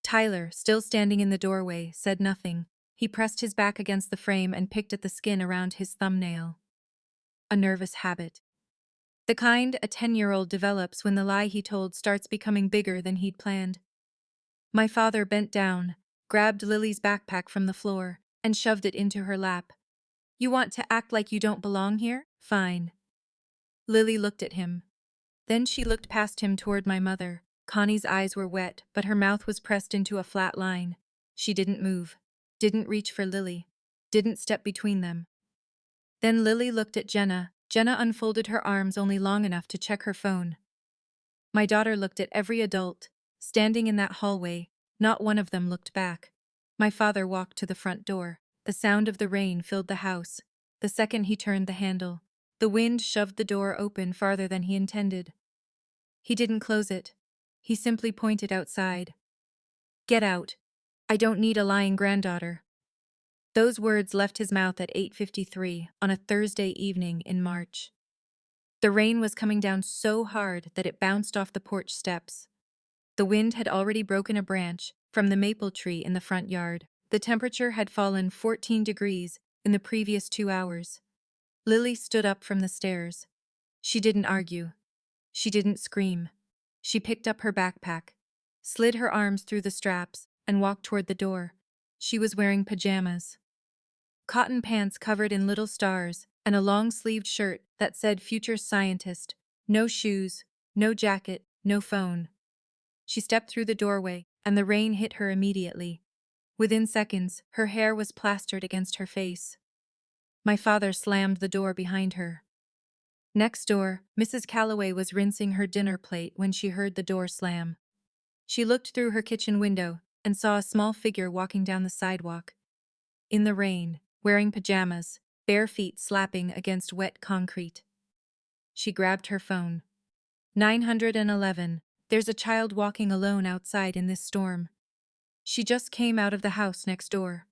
Tyler, still standing in the doorway, said nothing. He pressed his back against the frame and picked at the skin around his thumbnail. "A nervous habit." The kind a 10-year-old develops when the lie he told starts becoming bigger than he'd planned. My father bent down, grabbed Lily's backpack from the floor, and shoved it into her lap. You want to act like you don't belong here? Fine. Lily looked at him. Then she looked past him toward my mother. Connie's eyes were wet, but her mouth was pressed into a flat line. She didn't move, didn't reach for Lily, didn't step between them. Then Lily looked at Jenna. Jenna unfolded her arms only long enough to check her phone. My daughter looked at every adult, standing in that hallway. Not one of them looked back. My father walked to the front door. The sound of the rain filled the house. The second he turned the handle, the wind shoved the door open farther than he intended. He didn't close it. He simply pointed outside. Get out. I don't need a lying granddaughter. Those words left his mouth at 8:53 on a Thursday evening in March. The rain was coming down so hard that it bounced off the porch steps. The wind had already broken a branch from the maple tree in the front yard. The temperature had fallen 14 degrees in the previous 2 hours. Lily stood up from the stairs. She didn't argue. She didn't scream. She picked up her backpack, slid her arms through the straps, and walked toward the door. She was wearing pajamas. Cotton pants covered in little stars, and a long-sleeved shirt that said Future Scientist. No shoes, no jacket, no phone. She stepped through the doorway, and the rain hit her immediately. Within seconds, her hair was plastered against her face. My father slammed the door behind her. Next door, Mrs. Calloway was rinsing her dinner plate when she heard the door slam. She looked through her kitchen window and saw a small figure walking down the sidewalk. In the rain, wearing pajamas, bare feet slapping against wet concrete. She grabbed her phone. 911. There's a child walking alone outside in this storm. She just came out of the house next door.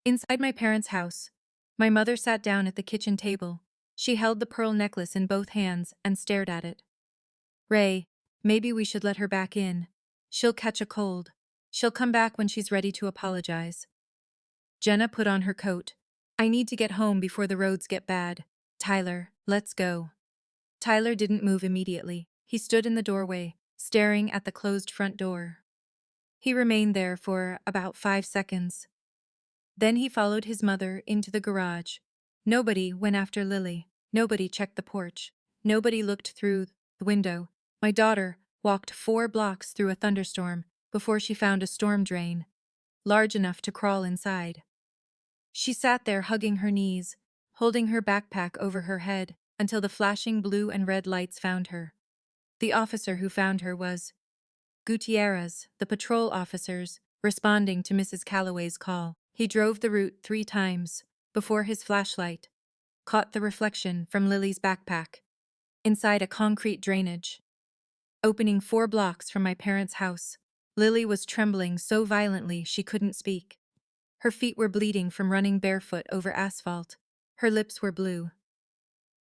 Inside my parents' house, my mother sat down at the kitchen table. She held the pearl necklace in both hands and stared at it. Ray, maybe we should let her back in. She'll catch a cold. She'll come back when she's ready to apologize. Jenna put on her coat. I need to get home before the roads get bad. Tyler, let's go. Tyler didn't move immediately. He stood in the doorway, staring at the closed front door. He remained there for about 5 seconds. Then he followed his mother into the garage. Nobody went after Lily. Nobody checked the porch. Nobody looked through the window. My daughter walked 4 blocks through a thunderstorm before she found a storm drain, large enough to crawl inside. She sat there hugging her knees, holding her backpack over her head until the flashing blue and red lights found her. The officer who found her was Gutierrez, the patrol officers, responding to Mrs. Calloway's call. He drove the route 3 times before his flashlight caught the reflection from Lily's backpack inside a concrete drainage. Opening 4 blocks from my parents' house, Lily was trembling so violently she couldn't speak. Her feet were bleeding from running barefoot over asphalt. Her lips were blue.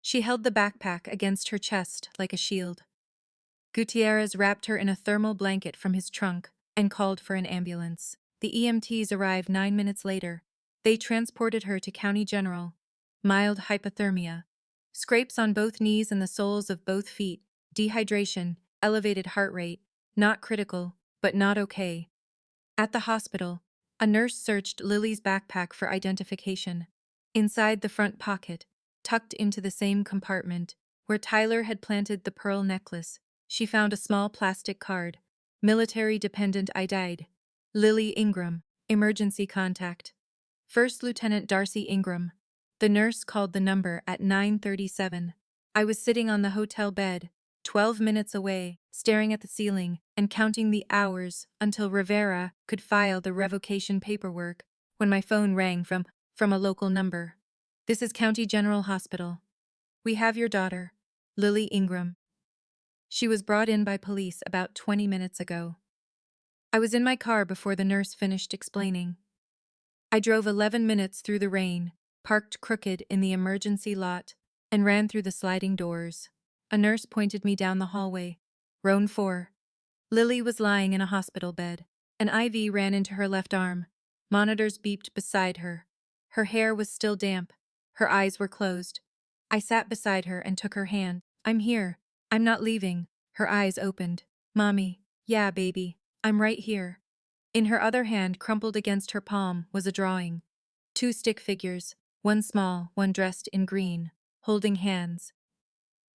She held the backpack against her chest like a shield. Gutierrez wrapped her in a thermal blanket from his trunk and called for an ambulance. The EMTs arrived 9 minutes later. They transported her to County General. Mild hypothermia, scrapes on both knees and the soles of both feet, dehydration, elevated heart rate, not critical, but not okay. At the hospital, a nurse searched Lily's backpack for identification. Inside the front pocket, tucked into the same compartment where Tyler had planted the pearl necklace, she found a small plastic card. Military dependent I died. Lily Ingram, emergency contact. First Lieutenant Darcy Ingram. The nurse called the number at 9:37. I was sitting on the hotel bed, 12 minutes away, staring at the ceiling and counting the hours until Rivera could file the revocation paperwork when my phone rang from a local number. This is County General Hospital. We have your daughter, Lily Ingram. She was brought in by police about 20 minutes ago. I was in my car before the nurse finished explaining. I drove 11 minutes through the rain, parked crooked in the emergency lot, and ran through the sliding doors. A nurse pointed me down the hallway. Room 4. Lily was lying in a hospital bed. An IV ran into her left arm. Monitors beeped beside her. Her hair was still damp. Her eyes were closed. I sat beside her and took her hand. I'm here. I'm not leaving. Her eyes opened. Mommy. Yeah, baby. I'm right here. In her other hand, crumpled against her palm, was a drawing. Two stick figures, one small, one dressed in green, holding hands.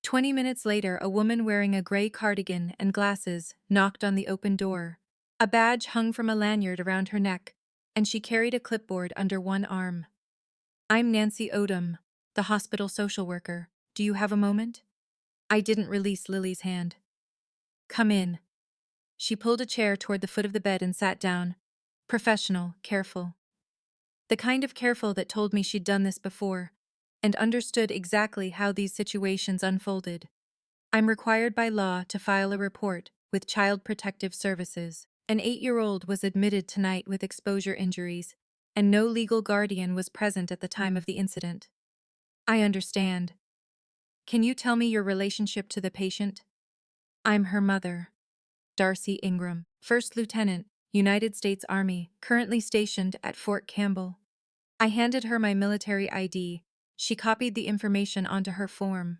20 minutes later, a woman wearing a gray cardigan and glasses knocked on the open door. A badge hung from a lanyard around her neck, and she carried a clipboard under one arm. I'm Nancy Odom, the hospital social worker. Do you have a moment? I didn't release Lily's hand. Come in. She pulled a chair toward the foot of the bed and sat down. Professional, careful. The kind of careful that told me she'd done this before, and understood exactly how these situations unfolded. I'm required by law to file a report with Child Protective Services. An 8-year-old was admitted tonight with exposure injuries, and no legal guardian was present at the time of the incident. I understand. Can you tell me your relationship to the patient? I'm her mother, Darcy Ingram, First Lieutenant, United States Army, currently stationed at Fort Campbell. I handed her my military ID. She copied the information onto her form.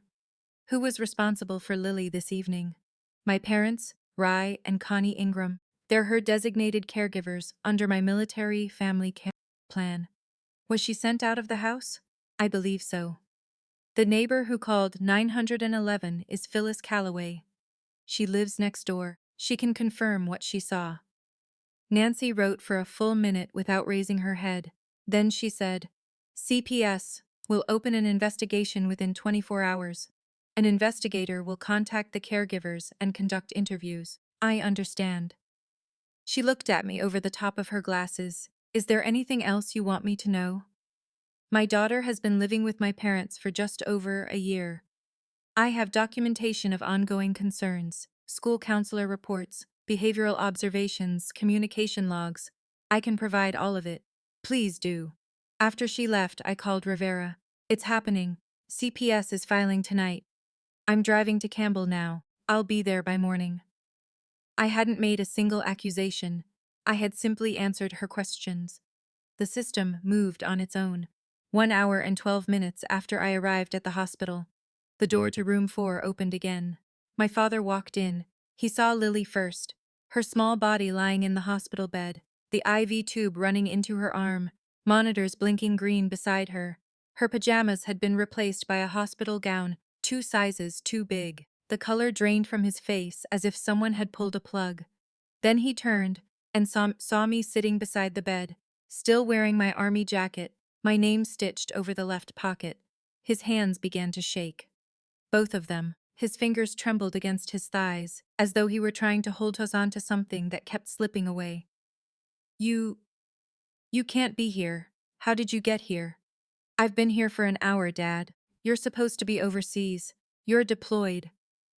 Who was responsible for Lily this evening? My parents, Rye and Connie Ingram. They're her designated caregivers under my military family care plan. Was she sent out of the house? I believe so. The neighbor who called 911 is Phyllis Calloway. She lives next door. She can confirm what she saw. Nancy wrote for a full minute without raising her head. Then she said, CPS will open an investigation within 24 hours. An investigator will contact the caregivers and conduct interviews. I understand. She looked at me over the top of her glasses. Is there anything else you want me to know? My daughter has been living with my parents for just over a year. I have documentation of ongoing concerns, school counselor reports, behavioral observations, communication logs. I can provide all of it. Please do. After she left, I called Rivera. It's happening. CPS is filing tonight. I'm driving to Campbell now. I'll be there by morning. I hadn't made a single accusation. I had simply answered her questions. The system moved on its own. 1 hour and 12 minutes after I arrived at the hospital, the door to room 4 opened again. My father walked in. He saw Lily first, her small body lying in the hospital bed, the IV tube running into her arm, monitors blinking green beside her. Her pajamas had been replaced by a hospital gown, 2 sizes too big. The color drained from his face as if someone had pulled a plug. Then he turned and saw me sitting beside the bed, still wearing my army jacket, my name stitched over the left pocket. His hands began to shake. Both of them. His fingers trembled against his thighs, as though he were trying to hold us onto something that kept slipping away. You can't be here. How did you get here? I've been here for an hour, Dad. You're supposed to be overseas. You're deployed.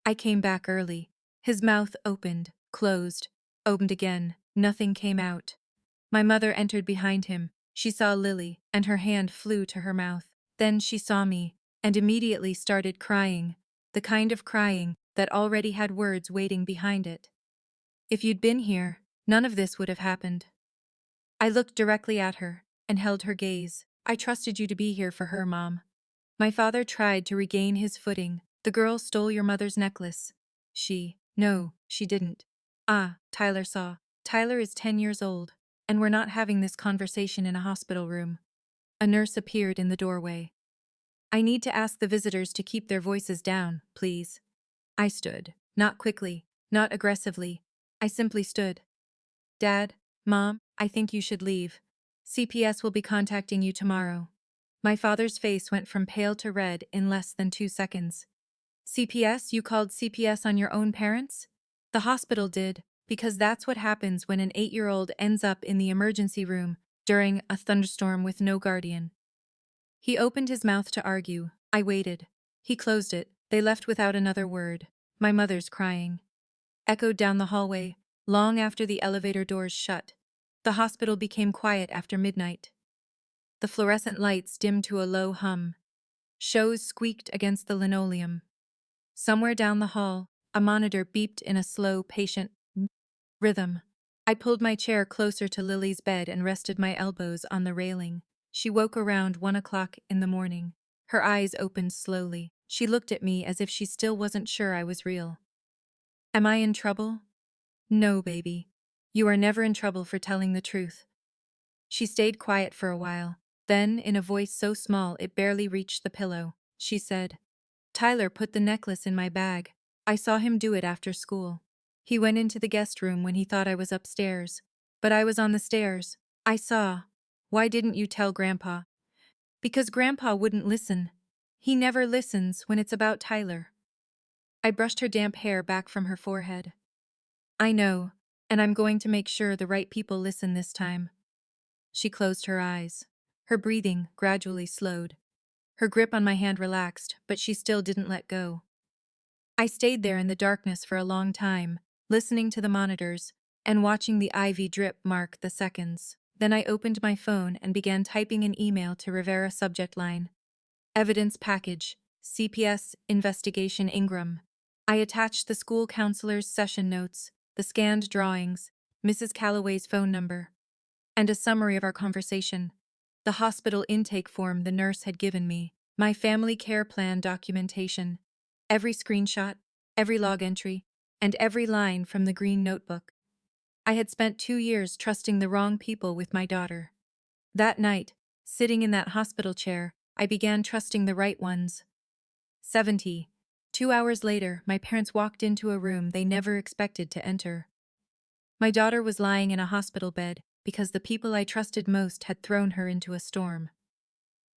I came back early. His mouth opened, closed, opened again. Nothing came out. My mother entered behind him. She saw Lily, and her hand flew to her mouth. Then she saw me, and immediately started crying, the kind of crying that already had words waiting behind it. If you'd been here, none of this would have happened. I looked directly at her and held her gaze. I trusted you to be here for her, Mom. My father tried to regain his footing. The girl stole your mother's necklace. No, she didn't. Ah, Tyler saw. Tyler is 10 years old, and we're not having this conversation in a hospital room. A nurse appeared in the doorway. I need to ask the visitors to keep their voices down, please. I stood. Not quickly, not aggressively. I simply stood. Dad, Mom, I think you should leave. CPS will be contacting you tomorrow. My father's face went from pale to red in less than 2 seconds. CPS? You called CPS on your own parents? The hospital did, because that's what happens when an 8-year-old ends up in the emergency room during a thunderstorm with no guardian. He opened his mouth to argue. I waited. He closed it. They left without another word. My mother's crying echoed down the hallway, long after the elevator doors shut. The hospital became quiet after midnight. The fluorescent lights dimmed to a low hum. Shows squeaked against the linoleum. Somewhere down the hall, a monitor beeped in a slow, patient rhythm. I pulled my chair closer to Lily's bed and rested my elbows on the railing. She woke around 1 o'clock in the morning. Her eyes opened slowly. She looked at me as if she still wasn't sure I was real. Am I in trouble? No, baby. You are never in trouble for telling the truth. She stayed quiet for a while. Then, in a voice so small it barely reached the pillow, she said, Tyler put the necklace in my bag. I saw him do it after school. He went into the guest room when he thought I was upstairs. But I was on the stairs. I saw. Why didn't you tell Grandpa? Because Grandpa wouldn't listen. He never listens when it's about Tyler. I brushed her damp hair back from her forehead. I know, and I'm going to make sure the right people listen this time. She closed her eyes. Her breathing gradually slowed. Her grip on my hand relaxed, but she still didn't let go. I stayed there in the darkness for a long time, listening to the monitors and watching the IV drip mark the seconds. Then I opened my phone and began typing an email to Rivera subject line. Evidence package, CPS investigation Ingram. I attached the school counselor's session notes, the scanned drawings, Mrs. Calloway's phone number, and a summary of our conversation. The hospital intake form the nurse had given me, my family care plan documentation, every screenshot, every log entry, and every line from the green notebook. I had spent 2 years trusting the wrong people with my daughter. That night, sitting in that hospital chair, I began trusting the right ones. 70. 2 hours later, my parents walked into a room they never expected to enter. My daughter was lying in a hospital bed because the people I trusted most had thrown her into a storm.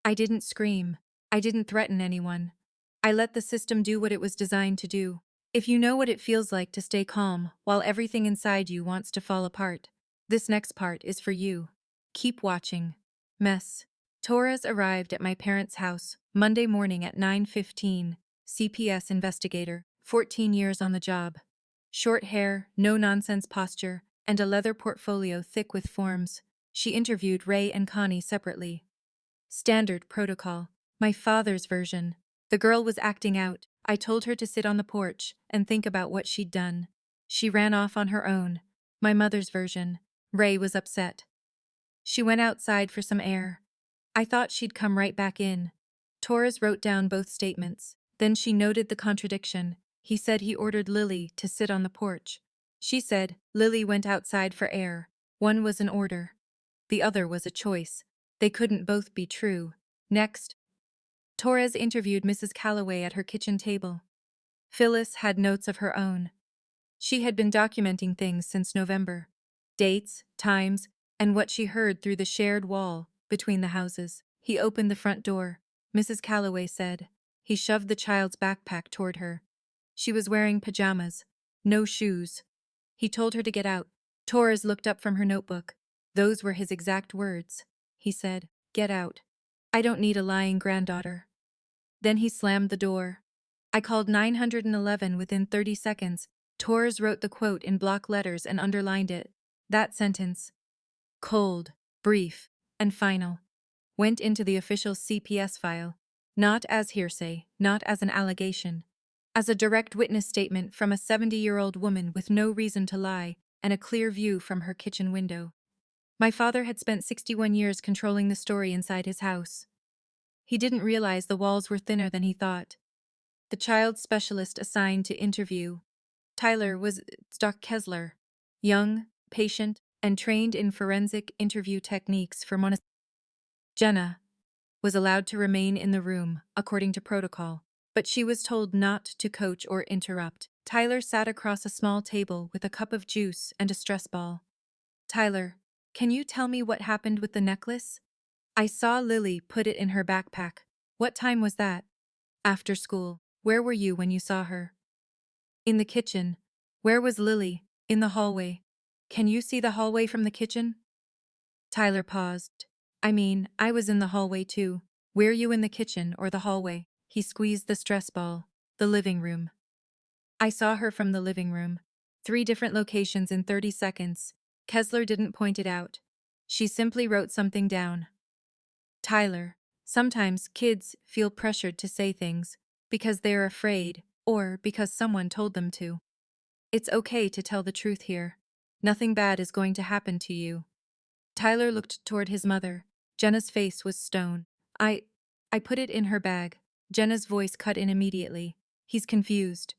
I didn't scream. I didn't threaten anyone. I let the system do what it was designed to do. If you know what it feels like to stay calm while everything inside you wants to fall apart, this next part is for you. Keep watching. Mess. Torres arrived at my parents' house Monday morning at 9:15. CPS investigator, 14 years on the job. Short hair, no-nonsense posture, and a leather portfolio thick with forms. She interviewed Ray and Connie separately. Standard protocol. My father's version. The girl was acting out. I told her to sit on the porch and think about what she'd done. She ran off on her own. My mother's version. Ray was upset. She went outside for some air. I thought she'd come right back in. Torres wrote down both statements. Then she noted the contradiction. He said he ordered Lily to sit on the porch. She said Lily went outside for air. One was an order. The other was a choice. They couldn't both be true. Next, Torres interviewed Mrs. Calloway at her kitchen table. Phyllis had notes of her own. She had been documenting things since November. Dates, times, and what she heard through the shared wall between the houses. He opened the front door. Mrs. Calloway said. He shoved the child's backpack toward her. She was wearing pajamas. No shoes. He told her to get out. Torres looked up from her notebook. Those were his exact words. He said, "Get out. I don't need a lying granddaughter." Then he slammed the door. I called 911 within 30 seconds. Torres wrote the quote in block letters and underlined it. That sentence, cold, brief, and final, went into the official CPS file, not as hearsay, not as an allegation, as a direct witness statement from a 70-year-old woman with no reason to lie and a clear view from her kitchen window. My father had spent 61 years controlling the story inside his house. He didn't realize the walls were thinner than he thought. The child specialist assigned to interview Tyler was Doc Kessler, young, patient, and trained in forensic interview techniques for Jenna was allowed to remain in the room, according to protocol, but she was told not to coach or interrupt. Tyler sat across a small table with a cup of juice and a stress ball. Tyler, can you tell me what happened with the necklace? I saw Lily put it in her backpack. What time was that? After school. Where were you when you saw her? In the kitchen. Where was Lily? In the hallway. Can you see the hallway from the kitchen? Tyler paused. I was in the hallway too. Were you in the kitchen or the hallway? He squeezed the stress ball. The living room. I saw her from the living room. 3 different locations in 30 seconds. Kessler didn't point it out. She simply wrote something down. Tyler, sometimes kids feel pressured to say things because they're afraid or because someone told them to. It's okay to tell the truth here. Nothing bad is going to happen to you. Tyler looked toward his mother. Jenna's face was stone. I put it in her bag. Jenna's voice cut in immediately. He's confused.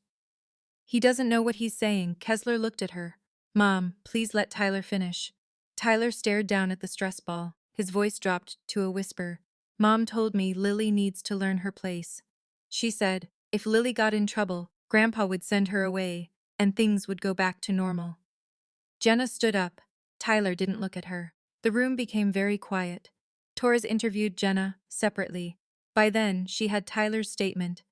He doesn't know what he's saying. Kessler looked at her. Mom, please let Tyler finish. Tyler stared down at the stress ball. His voice dropped to a whisper. Mom told me Lily needs to learn her place. She said, if Lily got in trouble, Grandpa would send her away, and things would go back to normal. Jenna stood up. Tyler didn't look at her. The room became very quiet. Torres interviewed Jenna separately. By then, she had Tyler's statement,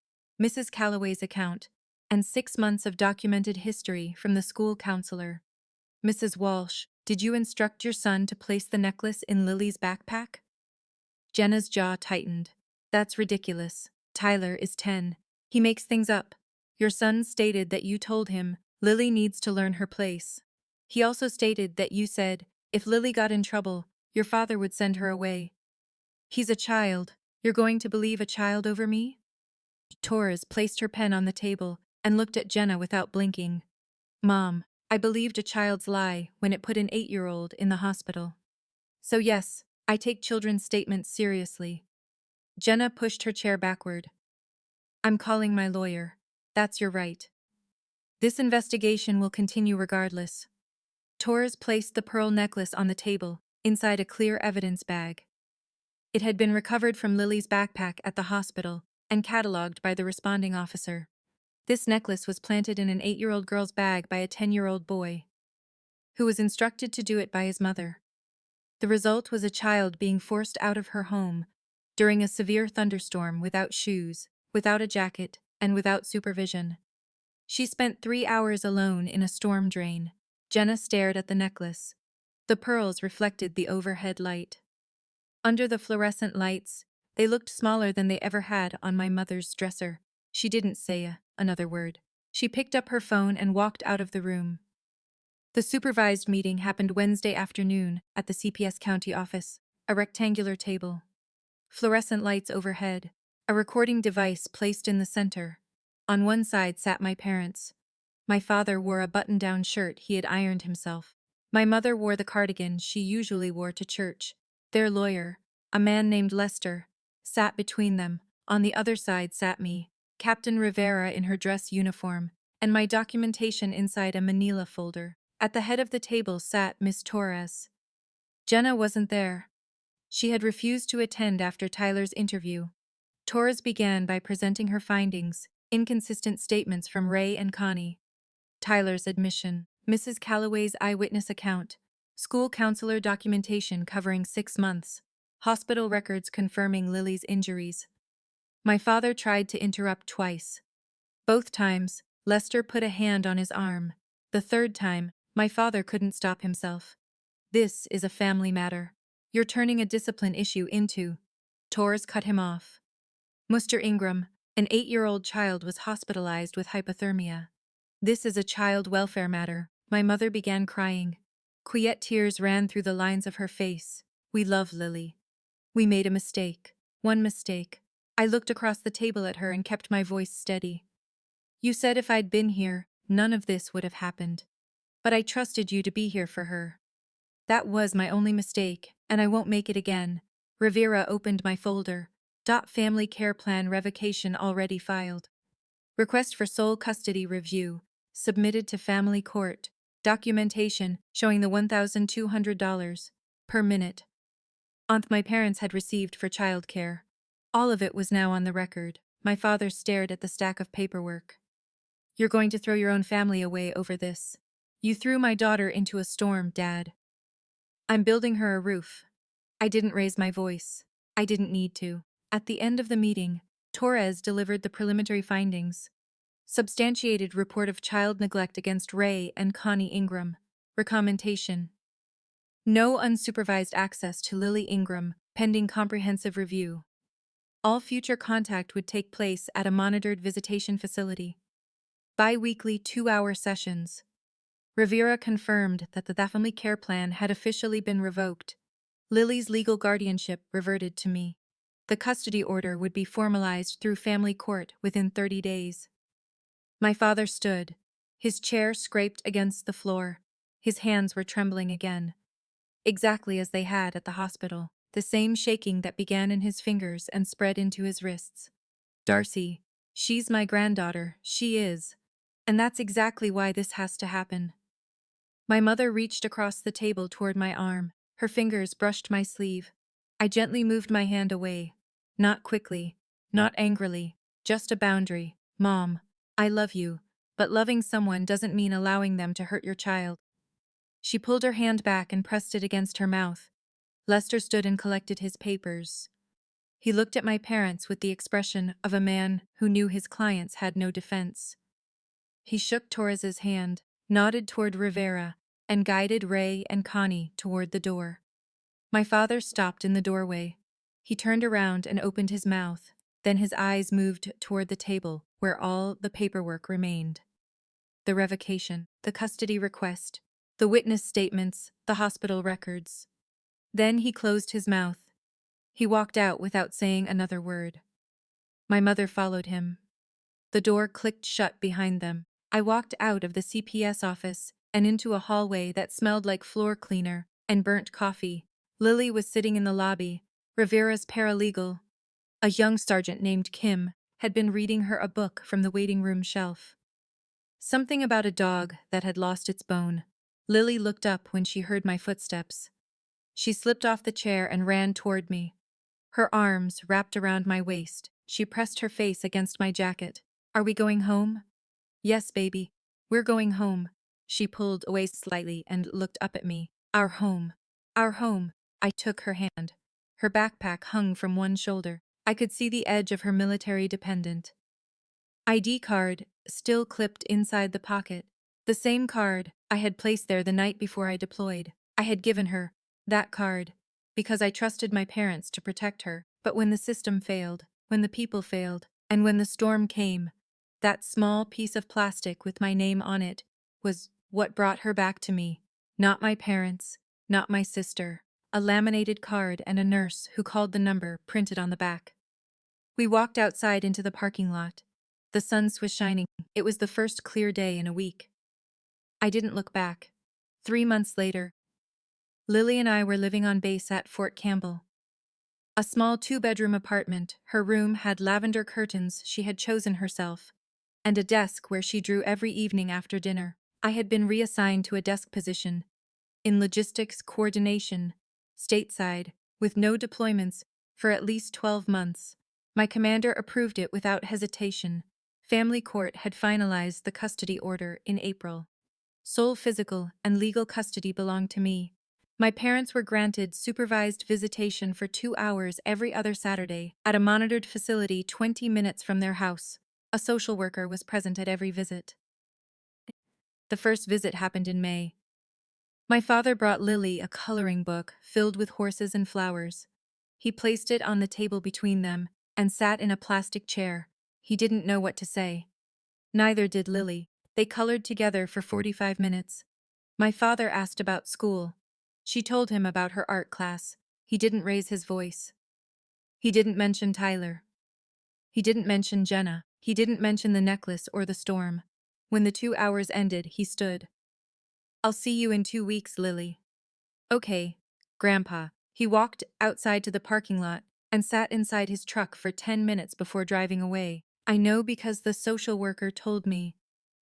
Mrs. Calloway's account, and 6 months of documented history from the school counselor. Mrs. Walsh, did you instruct your son to place the necklace in Lily's backpack? Jenna's jaw tightened. That's ridiculous. Tyler is 10. He makes things up. Your son stated that you told him Lily needs to learn her place. He also stated that you said, if Lily got in trouble, your father would send her away. He's a child. You're going to believe a child over me? Torres placed her pen on the table and looked at Jenna without blinking. Mom, I believed a child's lie when it put an 8-year-old in the hospital. So yes, I take children's statements seriously. Jenna pushed her chair backward. I'm calling my lawyer. That's your right. This investigation will continue regardless. Torres placed the pearl necklace on the table, inside a clear evidence bag. It had been recovered from Lily's backpack at the hospital and catalogued by the responding officer. This necklace was planted in an 8-year-old girl's bag by a 10-year-old boy, who was instructed to do it by his mother. The result was a child being forced out of her home during a severe thunderstorm without shoes, without a jacket, and without supervision. She spent 3 hours alone in a storm drain. Jenna stared at the necklace. The pearls reflected the overhead light. Under the fluorescent lights, they looked smaller than they ever had on my mother's dresser. She didn't say another word. She picked up her phone and walked out of the room. The supervised meeting happened Wednesday afternoon at the CPS County office, a rectangular table. Fluorescent lights overhead, a recording device placed in the center. On one side sat my parents. My father wore a button-down shirt he had ironed himself. My mother wore the cardigan she usually wore to church. Their lawyer, a man named Lester, sat between them. On the other side sat me, Captain Rivera in her dress uniform, and my documentation inside a manila folder. At the head of the table sat Miss Torres. Jenna wasn't there. She had refused to attend after Tyler's interview. Torres began by presenting her findings, inconsistent statements from Ray and Connie. Tyler's admission, Mrs. Calloway's eyewitness account, school counselor documentation covering 6 months, hospital records confirming Lily's injuries. My father tried to interrupt twice. Both times, Lester put a hand on his arm. The third time, my father couldn't stop himself. This is a family matter. You're turning a discipline issue into. Torres cut him off. Mr. Ingram, an 8-year-old child was hospitalized with hypothermia. This is a child welfare matter. My mother began crying. Quiet tears ran through the lines of her face. We love Lily. We made a mistake. One mistake. I looked across the table at her and kept my voice steady. You said if I'd been here, none of this would have happened. But I trusted you to be here for her. That was my only mistake, and I won't make it again. Rivera opened my folder. Family Care Plan Revocation already filed. Request for sole custody review, submitted to family court. Documentation showing the $1,200 per minute my parents had received for childcare. All of it was now on the record. My father stared at the stack of paperwork. You're going to throw your own family away over this. You threw my daughter into a storm, Dad. I'm building her a roof. I didn't raise my voice. I didn't need to. At the end of the meeting, Torres delivered the preliminary findings. Substantiated report of child neglect against Ray and Connie Ingram. Recommendation. No unsupervised access to Lily Ingram, pending comprehensive review. All future contact would take place at a monitored visitation facility. Bi-weekly 2-hour sessions. Rivera confirmed that the family care plan had officially been revoked. Lily's legal guardianship reverted to me. The custody order would be formalized through family court within 30 days. My father stood. His chair scraped against the floor. His hands were trembling again. Exactly as they had at the hospital, the same shaking that began in his fingers and spread into his wrists. Darcy, she's my granddaughter, she is. And that's exactly why this has to happen. My mother reached across the table toward my arm. Her fingers brushed my sleeve. I gently moved my hand away. Not quickly, not angrily, just a boundary. Mom, I love you, but loving someone doesn't mean allowing them to hurt your child. She pulled her hand back and pressed it against her mouth. Lester stood and collected his papers. He looked at my parents with the expression of a man who knew his clients had no defense. He shook Torres's hand, nodded toward Rivera, and guided Ray and Connie toward the door. My father stopped in the doorway. He turned around and opened his mouth, then his eyes moved toward the table where all the paperwork remained. The revocation, the custody request, the witness statements, the hospital records. Then he closed his mouth. He walked out without saying another word. My mother followed him. The door clicked shut behind them. I walked out of the CPS office and into a hallway that smelled like floor cleaner and burnt coffee. Lily was sitting in the lobby. Rivera's paralegal, a young sergeant named Kim, had been reading her a book from the waiting room shelf. Something about a dog that had lost its bone. Lily looked up when she heard my footsteps. She slipped off the chair and ran toward me. Her arms wrapped around my waist. She pressed her face against my jacket. Are we going home? Yes, baby. We're going home. She pulled away slightly and looked up at me. Our home. Our home. I took her hand. Her backpack hung from one shoulder. I could see the edge of her military dependent ID card still clipped inside the pocket. The same card I had placed there the night before I deployed. I had given her that card because I trusted my parents to protect her. But when the system failed, when the people failed, and when the storm came, that small piece of plastic with my name on it was what brought her back to me. Not my parents, not my sister. A laminated card and a nurse who called the number printed on the back. We walked outside into the parking lot. The sun was shining. It was the first clear day in a week. I didn't look back. 3 months later, Lily and I were living on base at Fort Campbell. A small 2-bedroom apartment. Her room had lavender curtains she had chosen herself, and a desk where she drew every evening after dinner. I had been reassigned to a desk position in logistics coordination, stateside, with no deployments, for at least 12 months. My commander approved it without hesitation. Family court had finalized the custody order in April. Sole physical and legal custody belonged to me. My parents were granted supervised visitation for 2 hours every other Saturday at a monitored facility 20 minutes from their house. A social worker was present at every visit. The first visit happened in May. My father brought Lily a coloring book filled with horses and flowers. He placed it on the table between them and sat in a plastic chair. He didn't know what to say. Neither did Lily. They colored together for 45 minutes. My father asked about school. She told him about her art class. He didn't raise his voice. He didn't mention Tyler. He didn't mention Jenna. He didn't mention the necklace or the storm. When the 2 hours ended, he stood. I'll see you in 2 weeks, Lily. Okay, Grandpa. He walked outside to the parking lot and sat inside his truck for 10 minutes before driving away. I know because the social worker told me.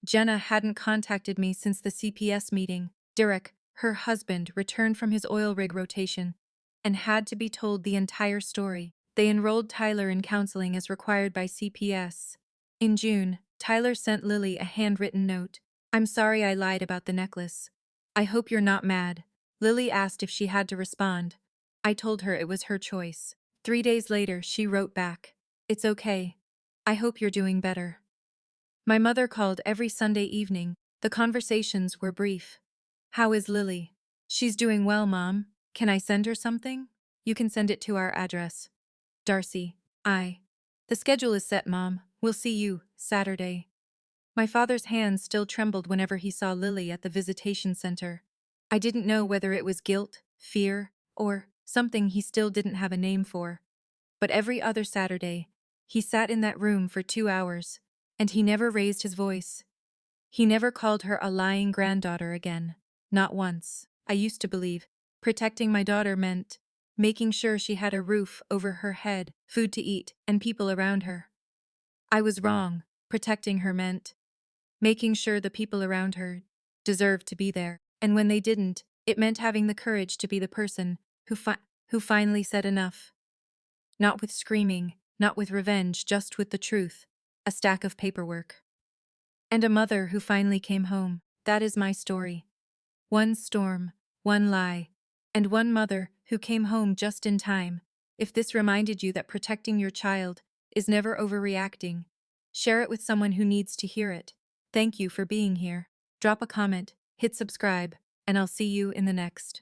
Jenna hadn't contacted me since the CPS meeting. Derek, her husband, returned from his oil rig rotation and had to be told the entire story. They enrolled Tyler in counseling as required by CPS. In June, Tyler sent Lily a handwritten note. I'm sorry I lied about the necklace. I hope you're not mad. Lily asked if she had to respond. I told her it was her choice. 3 days later, she wrote back. It's okay. I hope you're doing better. My mother called every Sunday evening. The conversations were brief. How is Lily? She's doing well, Mom. Can I send her something? You can send it to our address. Darcy, I. The schedule is set, Mom. We'll see you, Saturday. My father's hands still trembled whenever he saw Lily at the visitation center. I didn't know whether it was guilt, fear, or something he still didn't have a name for. But every other Saturday, he sat in that room for 2 hours, and he never raised his voice. He never called her a lying granddaughter again. Not once. I used to believe protecting my daughter meant making sure she had a roof over her head, food to eat, and people around her. I was wrong. Protecting her meant making sure the people around her deserved to be there. And when they didn't, it meant having the courage to be the person who finally said enough. Not with screaming, not with revenge, just with the truth. A stack of paperwork. And a mother who finally came home. That is my story. One storm, one lie, and one mother who came home just in time. If this reminded you that protecting your child is never overreacting, share it with someone who needs to hear it. Thank you for being here. Drop a comment, hit subscribe, and I'll see you in the next.